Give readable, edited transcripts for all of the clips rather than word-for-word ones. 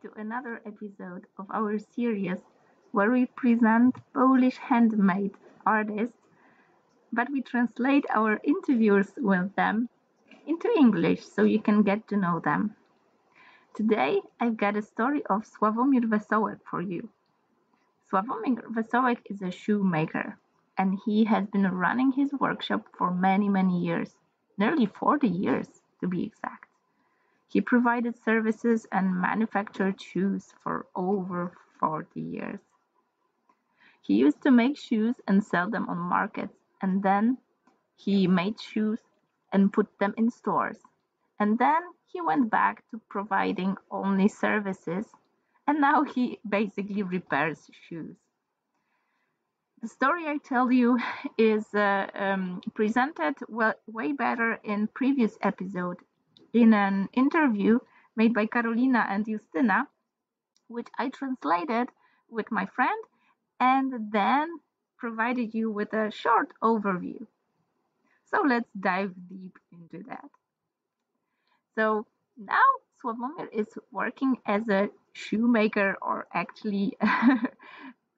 to another episode of our series where we present Polish handmade artists, but we translate our interviews with them into English so you can get to know them. Today, I've got a story of Sławomir Wesołek for you. Sławomir Wesołek is a shoemaker, and he has been running his workshop for many years, nearly 40 years to be exact. He provided services and manufactured shoes for over 40 years. He used to make shoes and sell them on markets, and then he made shoes and put them in stores. And then he went back to providing only services, and now he basically repairs shoes. The story I tell you is presented way better in previous episode in an interview made by Karolina and Justyna, which I translated with my friend and then provided you with a short overview. So let's dive deep into that. So now Sławomir is working as a shoemaker, or actually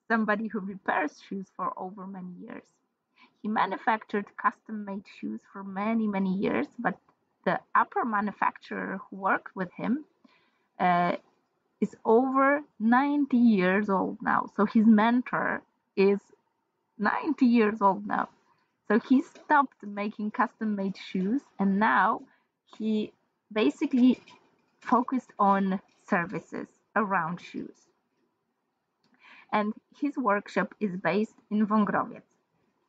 somebody who repairs shoes for over many years. He manufactured custom-made shoes for many years, but the upper manufacturer who worked with him uh, is over 90 years old now. So his mentor is 90 years old now. So he stopped making custom-made shoes, and now he basically focused on services around shoes. And his workshop is based in Wągrowiec,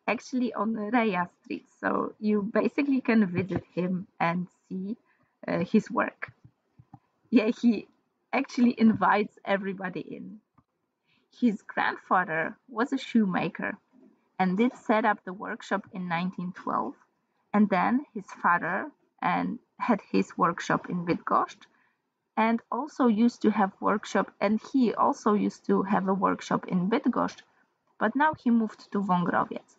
actually on Reja Street. So you basically can visit him and see his work. Yeah, he actually invites everybody in. His grandfather was a shoemaker and did set up the workshop in 1912. And then his father had his workshop in Bydgoszcz, and also used to have workshop, and he also used to have a workshop in Bydgoszcz, but now he moved to Wągrowiec.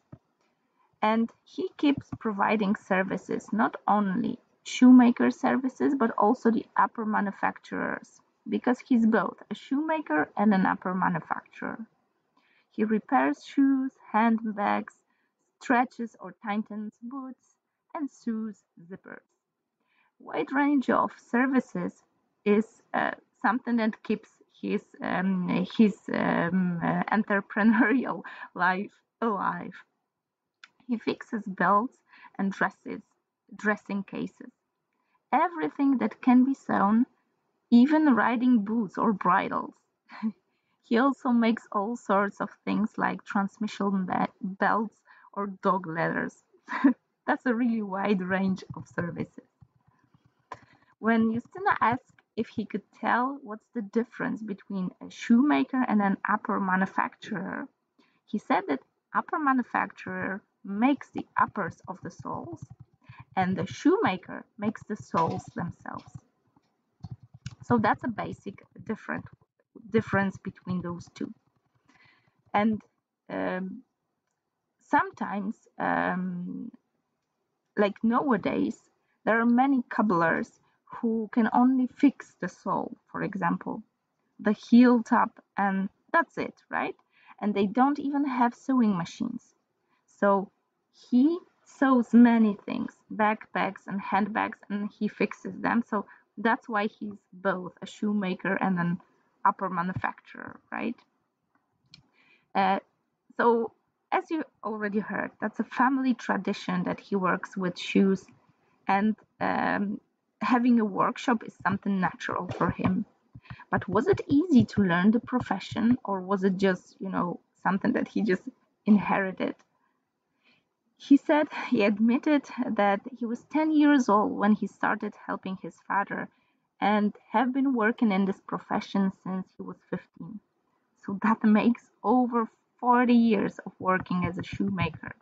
And he keeps providing services, not only shoemaker services, but also the upper manufacturers, because he's both a shoemaker and an upper manufacturer. He repairs shoes, handbags, stretches or tightens boots, and sews zippers. Wide range of services is something that keeps his entrepreneurial life alive. He fixes belts and dressing cases, everything that can be sewn, even riding boots or bridles. He also makes all sorts of things like transmission belts or dog leathers. That's a really wide range of services. When Justina asked if he could tell what's the difference between a shoemaker and an upper manufacturer, he said that upper manufacturer makes the uppers of the soles, and the shoemaker makes the soles themselves. So that's a basic difference between those two. And sometimes, like nowadays, there are many cobblers who can only fix the sole, for example, the heel top, and that's it, right? And they don't even have sewing machines. So he sews many things, backpacks and handbags, and he fixes them. So that's why he's both a shoemaker and an upper manufacturer, right? So as you already heard, that's a family tradition that he works with shoes, and having a workshop is something natural for him. But was it easy to learn the profession, or was it just, something that he just inherited? He said he admitted that he was 10 years old when he started helping his father and have been working in this profession since he was 15. So that makes over 40 years of working as a shoemaker.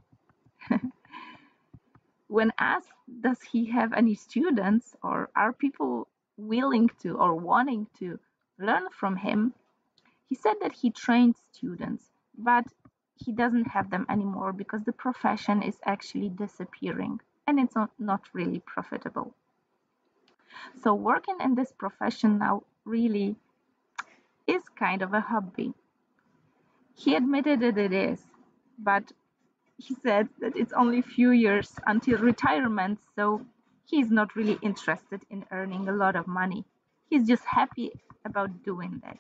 When asked, does he have any students, or are people willing to or wanting to learn from him, he said that he trained students, but he doesn't have them anymore because the profession is actually disappearing and it's not really profitable. So working in this profession now really is kind of a hobby. He admitted that it is, but he said that it's only a few years until retirement, so he's not really interested in earning a lot of money. He's just happy about doing that.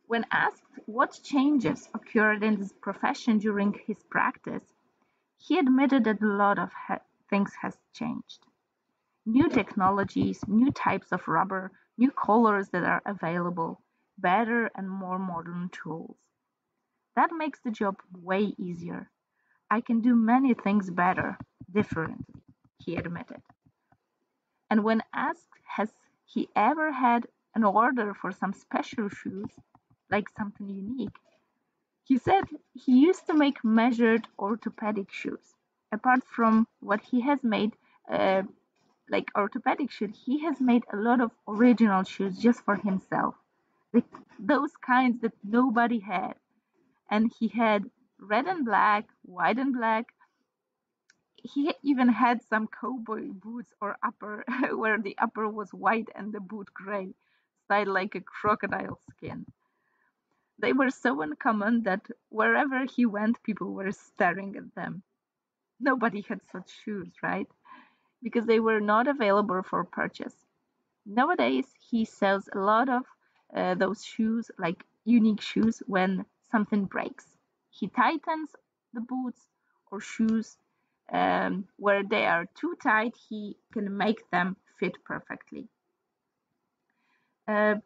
When asked what changes occurred in his profession during his practice, he admitted that a lot of things has changed. New technologies, new types of rubber, new colors that are available, better and more modern tools. That makes the job way easier. I can do many things better, differently, he admitted. And when asked, has he ever had an order for some special shoes, like something unique, he said he used to make measured orthopedic shoes. Apart from what he has made, uh, like orthopedic shoes, he has made a lot of original shoes just for himself. Like those kinds that nobody had. And he had red and black, white and black. He even had some cowboy boots or upper where the upper was white and the boot gray, styled like a crocodile skin. They were so uncommon that wherever he went, people were staring at them. Nobody had such shoes, right? Because they were not available for purchase. Nowadays, he sells a lot of those shoes, like unique shoes, when something breaks. He tightens the boots or shoes where they are too tight, he can make them fit perfectly. Uh,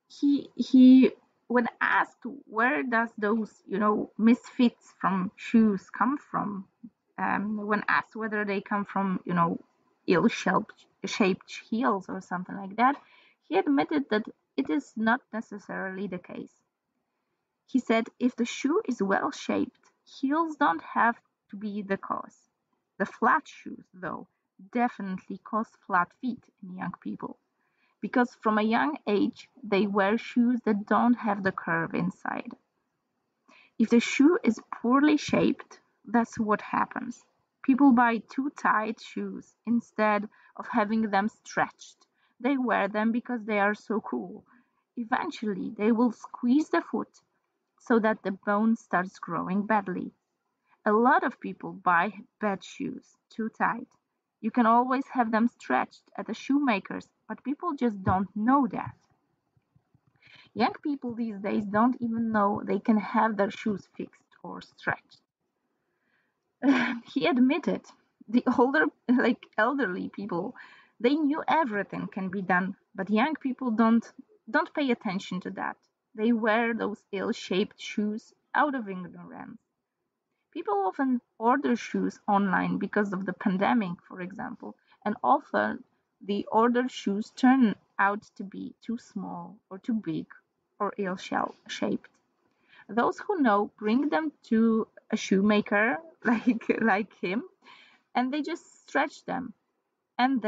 he when asked where does those misfits from shoes come from, when asked whether they come from ill shaped heels or something like that, he admitted that it is not necessarily the case. He said if the shoe is well shaped, heels don't have to be the cause. The flat shoes, though, definitely cause flat feet in young people because from a young age they wear shoes that don't have the curve inside. If the shoe is poorly shaped, that's what happens. People buy too tight shoes instead of having them stretched. They wear them because they are so cool. Eventually, they will squeeze the foot so that the bone starts growing badly. A lot of people buy bad shoes, too tight. You can always have them stretched at a shoemaker's, but people just don't know that. Young people these days don't even know they can have their shoes fixed or stretched. He admitted the older, like elderly people, they knew everything can be done, but young people don't pay attention to that. They wear those ill-shaped shoes out of ignorance. People often order shoes online because of the pandemic, for example, and often the ordered shoes turn out to be too small or too big or ill-shaped. Those who know bring them to a shoemaker like him, and they just stretch them. And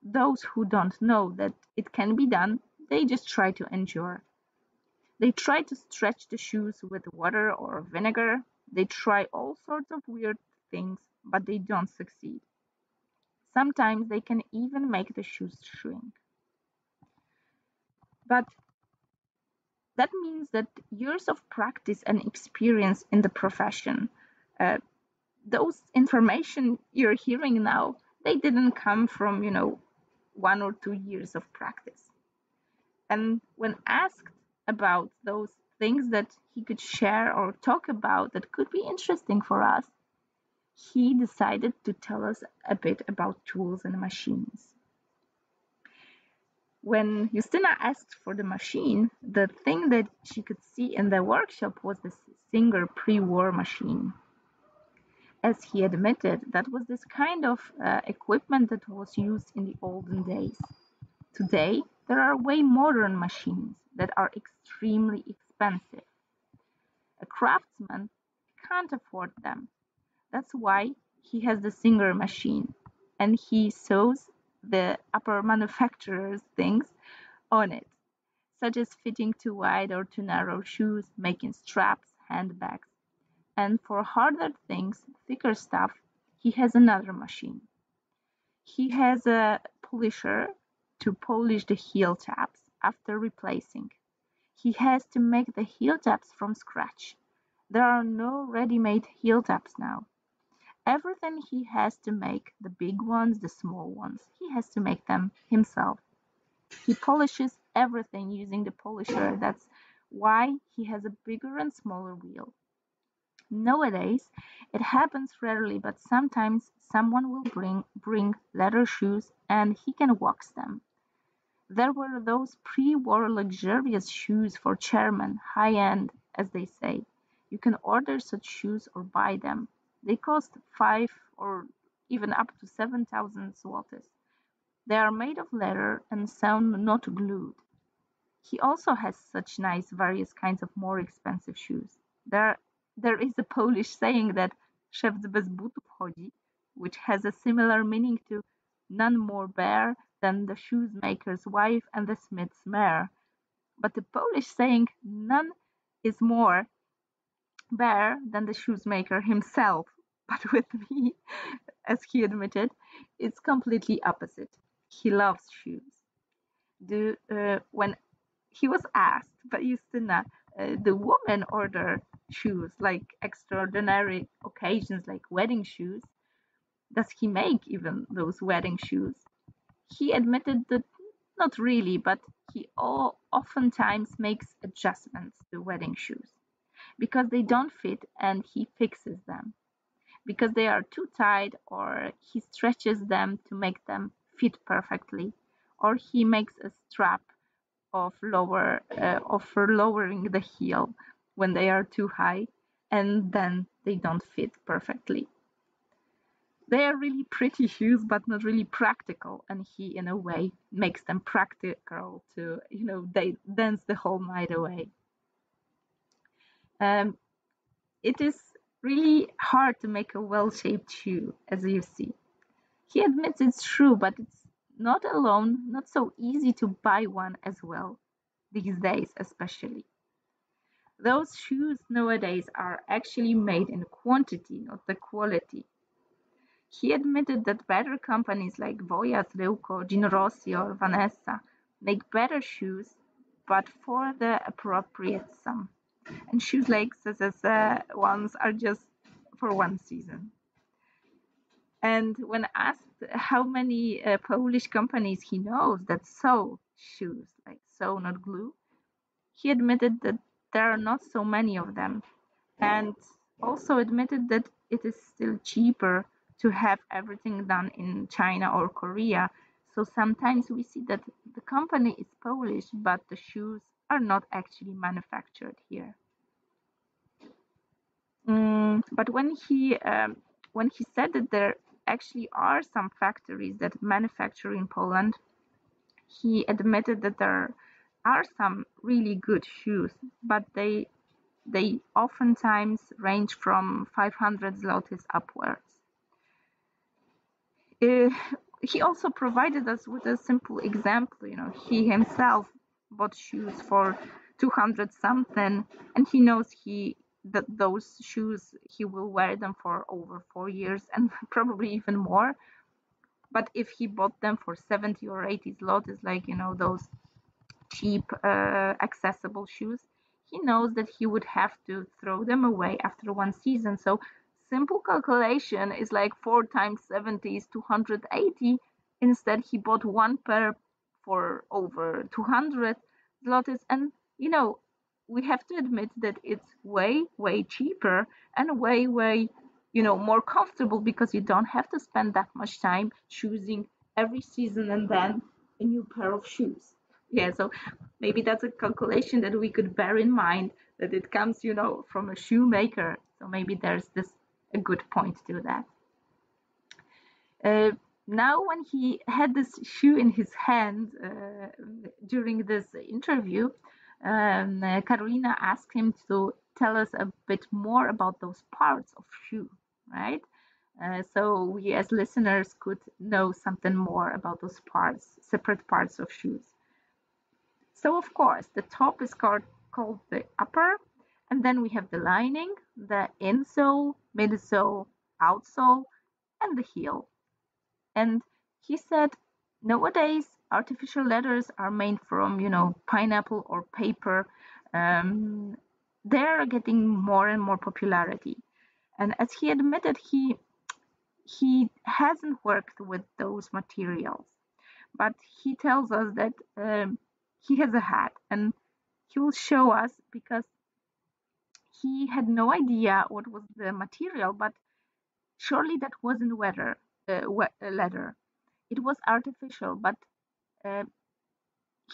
those who don't know that it can be done, they just try to endure. They try to stretch the shoes with water or vinegar. They try all sorts of weird things, but they don't succeed. Sometimes they can even make the shoes shrink. But that means that years of practice and experience in the profession, uh, those information you're hearing now, they didn't come from, 1 or 2 years of practice. And when asked about those things that he could share or talk about that could be interesting for us, he decided to tell us a bit about tools and machines. When Justina asked for the machine, the thing that she could see in the workshop was the Singer pre-war machine. As he admitted, that was this kind of equipment that was used in the olden days. Today, there are way modern machines that are extremely expensive. A craftsman can't afford them. That's why he has the Singer machine, and he sews the upper manufacturer's things on it, such as fitting too wide or too narrow shoes, making straps, handbags. And for harder things, thicker stuff, he has another machine. He has a polisher to polish the heel tabs, after replacing. He has to make the heel tabs from scratch. There are no ready-made heel tabs now. Everything he has to make, the big ones, the small ones, he has to make them himself. He polishes everything using the polisher. That's why he has a bigger and smaller wheel. Nowadays, it happens rarely, but sometimes someone will bring leather shoes and he can wax them. There were those pre-war luxurious shoes for chairmen, high-end, as they say. You can order such shoes or buy them. They cost 5 or even up to 7,000 zlotys. They are made of leather and sewn, not glued. He also has such nice various kinds of more expensive shoes. There is a Polish saying that szewc bez butów chodzi, which has a similar meaning to none more bare than the shoemaker's wife and the smith's mare. But the Polish saying none is more bare than the shoemaker himself. But with me, as he admitted, it's completely opposite. He loves shoes. When he was asked by Justina, the women order shoes like extraordinary occasions like wedding shoes. Does he make even those wedding shoes? He admitted that not really, but he oftentimes makes adjustments to wedding shoes because they don't fit and he fixes them. Because they are too tight, or he stretches them to make them fit perfectly, or he makes a strap for lowering the heel when they are too high and then they don't fit perfectly. They are really pretty shoes, but not really practical, and he, in a way, makes them practical to, they dance the whole night away. It is really hard to make a well-shaped shoe, as you see. He admits it's true, but it's not so easy to buy one as well, these days especially. Those shoes nowadays are actually made in quantity, not the quality. He admitted that better companies like Voyas, Reuco, Gino Rossi or Vanessa make better shoes, but for the appropriate sum. And shoes like ZZZ ones are just for one season. And when asked how many Polish companies he knows that sew shoes, like sew, not glue, he admitted that there are not so many of them, and also admitted that it is still cheaper to have everything done in China or Korea. So sometimes we see that the company is Polish, but the shoes are not actually manufactured here. But when he said that there actually are some factories that manufacture in Poland, he admitted that there are some really good shoes, but they oftentimes range from 500 zlotys upwards. He also provided us with a simple example. He himself bought shoes for 200 something, and he knows that those shoes he will wear them for over 4 years and probably even more. But if he bought them for 70 or 80 zlotys, like those cheap accessible shoes, he knows that he would have to throw them away after one season. So simple calculation is like 4 times 70 is 280. Instead, he bought one pair for over 200 zlotys. And, we have to admit that it's way, way cheaper and way, way, more comfortable because you don't have to spend that much time choosing every season and then a new pair of shoes. Yeah, so maybe that's a calculation that we could bear in mind, that it comes, from a shoemaker. So maybe there's a good point to that. Now, when he had this shoe in his hand during this interview, Carolina asked him to tell us a bit more about those parts of shoe, right? So we as listeners could know something more about those parts, separate parts of shoes. So of course, the top is called the upper, and then we have the lining, the insole, midsole, outsole, and the heel. And he said nowadays artificial leathers are made from, pineapple or paper. They're getting more and more popularity. And as he admitted, he hasn't worked with those materials, but he tells us that he has a hat, and he will show us because he had no idea what was the material, but surely that wasn't leather. It was artificial, but uh,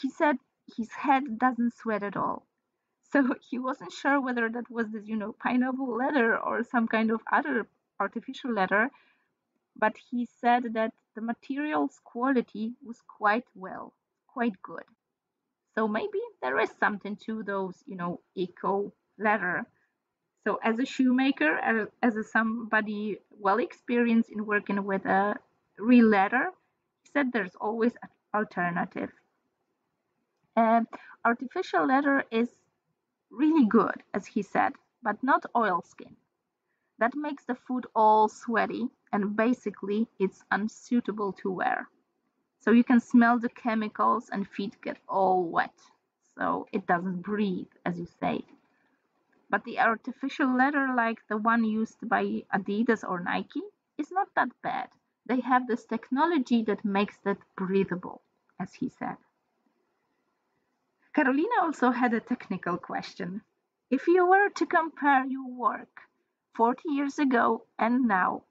he said his head doesn't sweat at all. So he wasn't sure whether that was this, pineapple leather or some kind of other artificial leather, but he said that the material's quality was quite good. So maybe there is something to those, eco leather. So as a shoemaker, as somebody well experienced in working with a real leather, he said there's always an alternative. Artificial leather is really good, as he said, but not oilskin. That makes the food all sweaty and basically it's unsuitable to wear. So you can smell the chemicals and feet get all wet. So it doesn't breathe, as you say. But the artificial leather, like the one used by Adidas or Nike, is not that bad. They have this technology that makes that breathable, as he said. Carolina also had a technical question. If you were to compare your work 40 years ago and now,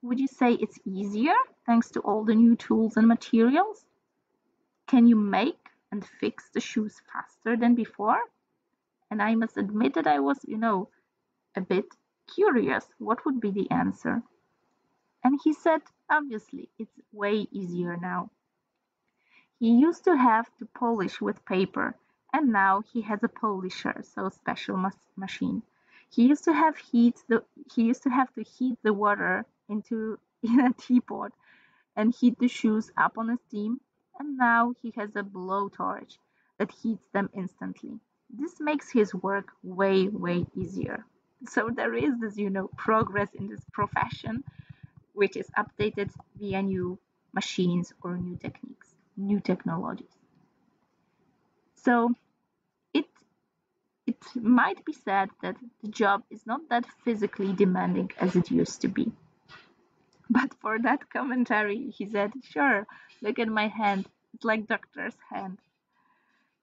would you say it's easier thanks to all the new tools and materials? Can you make and fix the shoes faster than before? And I must admit that I was, a bit curious what would be the answer. And he said, obviously, it's way easier now. He used to have to polish with paper, and now he has a polisher, so special machine. He used to have to heat the water into in a teapot and heat the shoes up on a steam, and now he has a blowtorch that heats them instantly. This makes his work way easier. So there is this, progress in this profession, which is updated via new machines or new techniques, new technologies. So it it might be said that the job is not that physically demanding as it used to be. But for that commentary, he said, sure, look at my hand. It's like doctor's hand.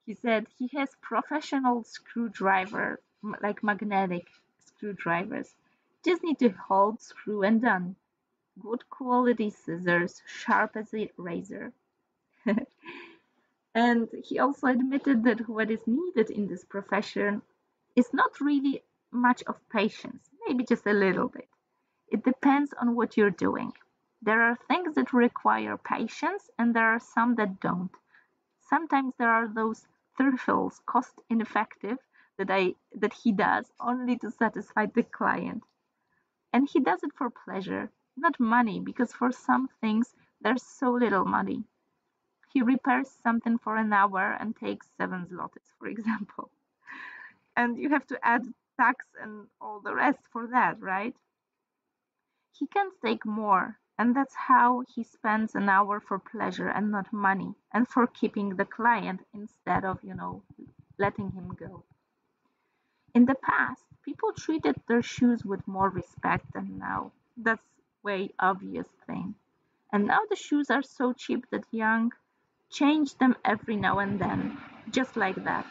He said he has professional screwdriver, like magnetic screwdrivers. Just need to hold, screw, and done. Good quality scissors, sharp as a razor. And he also admitted that what is needed in this profession is not really much of patience, maybe just a little bit. It depends on what you're doing. There are things that require patience and there are some that don't. Sometimes there are those thistles cost ineffective that he does only to satisfy the client. And he does it for pleasure, not money, because for some things there's so little money. He repairs something for an hour and takes 7 zlotys, for example. And you have to add tax and all the rest for that, right? He can take more, and that's how he spends an hour for pleasure and not money, and for keeping the client instead of, letting him go. In the past, people treated their shoes with more respect than now. That's way obvious thing. And now the shoes are so cheap that young change them every now and then, just like that.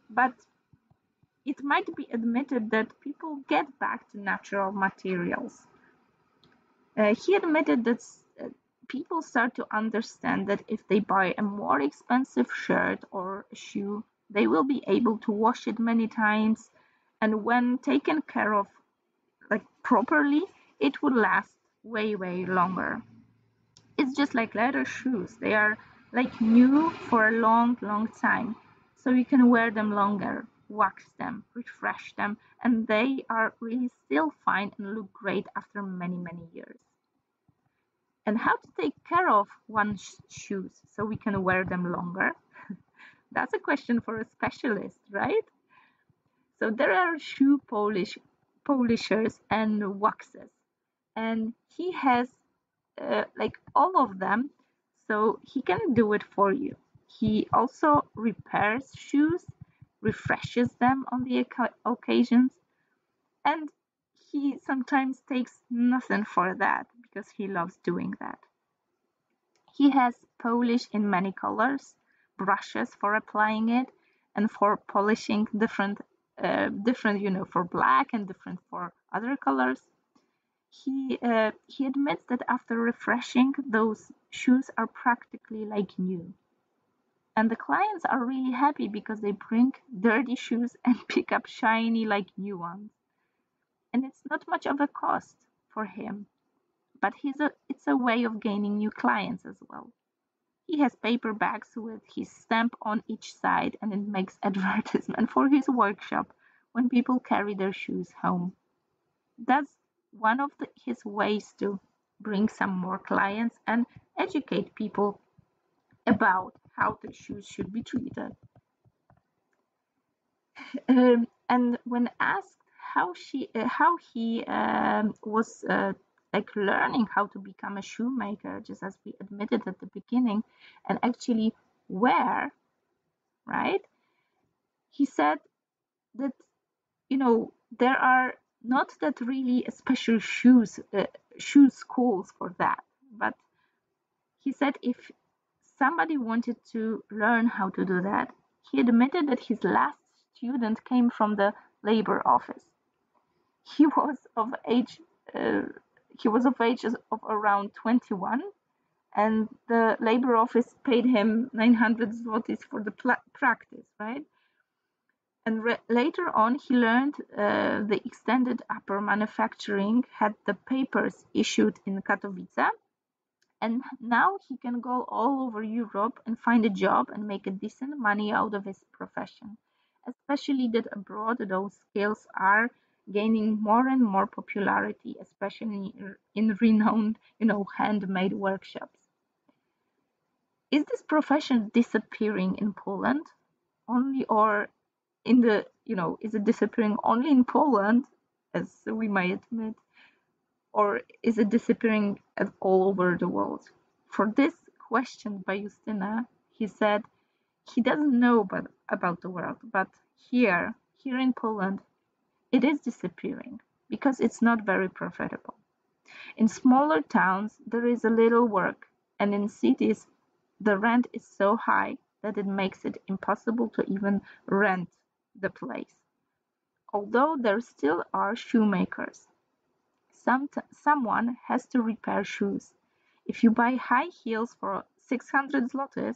But it might be admitted that people get back to natural materials. He admitted that people start to understand that if they buy a more expensive shirt or a shoe, they will be able to wash it many times, and when taken care of like properly, it will last way longer. It's just like leather shoes. They are like new for a long time. So you can wear them longer, wax them, refresh them, and they are really still fine and look great after many years. And how to take care of one's shoes so we can wear them longer? That's a question for a specialist, right? So there are polishers and waxes, and he has like all of them. so he can do it for you. He also repairs shoes, refreshes them on the occasions, and he sometimes takes nothing for that because he loves doing that. He has polish in many colors, brushes for applying it, and for polishing different, for black and different for other colors. He admits that after refreshing, those shoes are practically like new. And the clients are really happy because they bring dirty shoes and pick up shiny like new ones. And it's not much of a cost for him, but it's a way of gaining new clients as well. He has paper bags with his stamp on each side, and it makes advertisement for his workshop when people carry their shoes home. That's one of his ways to bring some more clients and educate people about how the shoes should be treated. And when asked how he was like learning how to become a shoemaker, just as we admitted at the beginning, and actually where, right? He said that there are not that really special shoe schools for that, but he said if somebody wanted to learn how to do that, he admitted that his last student came from the labor office. He was of age. Uh, he was of age of around 21, and the labor office paid him 900 zlotys for the practice, right? And later on, he learned the extended upper manufacturing had the papers issued in Katowice, and now he can go all over Europe and find a job and make a decent money out of his profession. Especially that abroad, those skills are gaining more and more popularity, especially in renowned, handmade workshops. Is this profession disappearing in Poland only, or is it disappearing only in Poland, as we might admit, or is it disappearing all over the world? For this question by Justina, he said he doesn't know about the world, but here in Poland, it is disappearing because it's not very profitable. In smaller towns, there is a little work, and in cities, the rent is so high that it makes it impossible to even rent the place. Although there still are shoemakers, someone has to repair shoes. If you buy high heels for 600 zlotys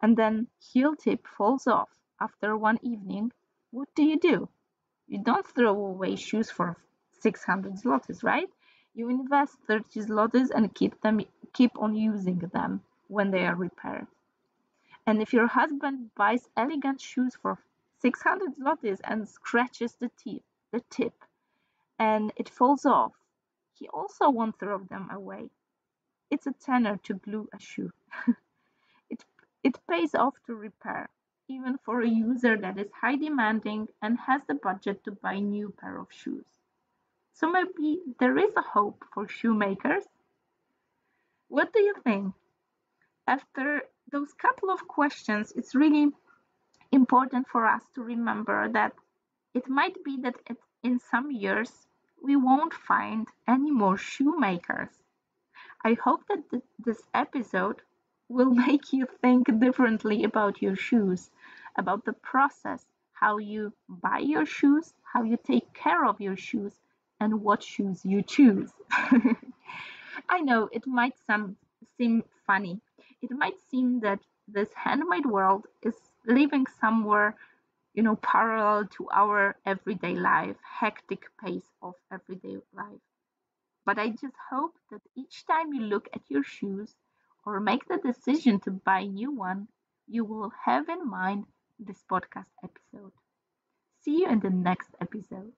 and then heel tip falls off after one evening, what do? You don't throw away shoes for 600 zlotys, right? You invest 30 zlotys and keep on using them when they are repaired. And if your husband buys elegant shoes for 600 zlotys and scratches the tip, and it falls off, he also won't throw them away. It's a tenner to glue a shoe. it, it pays off to repair, even for a user that is high demanding and has the budget to buy a new pair of shoes. So maybe there is a hope for shoemakers. What do you think? After those couple of questions, it's really important for us to remember that it might be that in some years we won't find any more shoemakers. I hope that this episode will make you think differently about your shoes, about the process, how you buy your shoes, how you take care of your shoes, and what shoes you choose. I know it might seem funny. It might seem that this handmade world is living somewhere, parallel to our everyday life, hectic pace of everyday life. But I just hope that each time you look at your shoes or make the decision to buy a new one, you will have in mind this podcast episode. See you in the next episode.